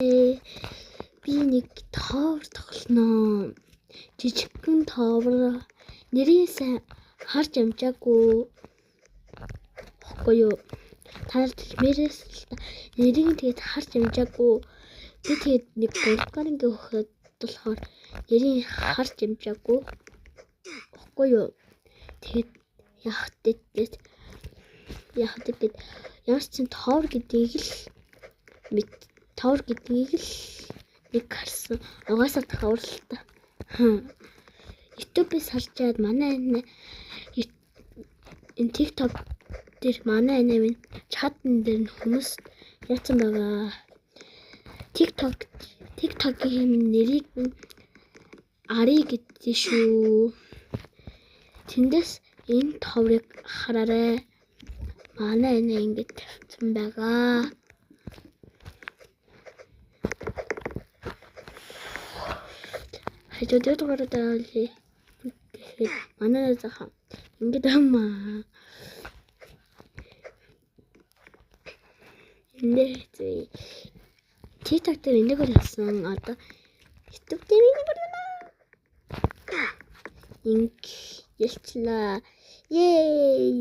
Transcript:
Би нэг тоовор тоглоно. Жижигхэн тоовор. Нэрийг сайн харж амжаагүй. Баггүй юу? Та нар хэлмээрээс л та нэрийг тэгээд харж амжаагүй. Би тэгээд нэг 3 ингээ өгөхөд болохоор нэрийг харж амжаагүй. Баггүй юу? Тэгээд яах вэ? Ямар ч юм тоовор гэдгийг л нэг харсан. Угаасаа тоовор л та. YouTube-ээс харчаад манай энэ TikTok дээр манай энэ чатн дээр хүмүүс яатсан байгаа. TikTok-ийн нэрийг Ари гэдэг шүү. Тэндээс энэ тооврыг хараарай. Манай энэ ингэж тавьсан байгаа. Хэдүүд дугаараа ли гэхэд манай захаа ингэж амаа. Нэрээ TikTok дээр энийг хэлсэн одоо YouTube дээр энийг хэлнэ. Инг ялчлаа. Yay!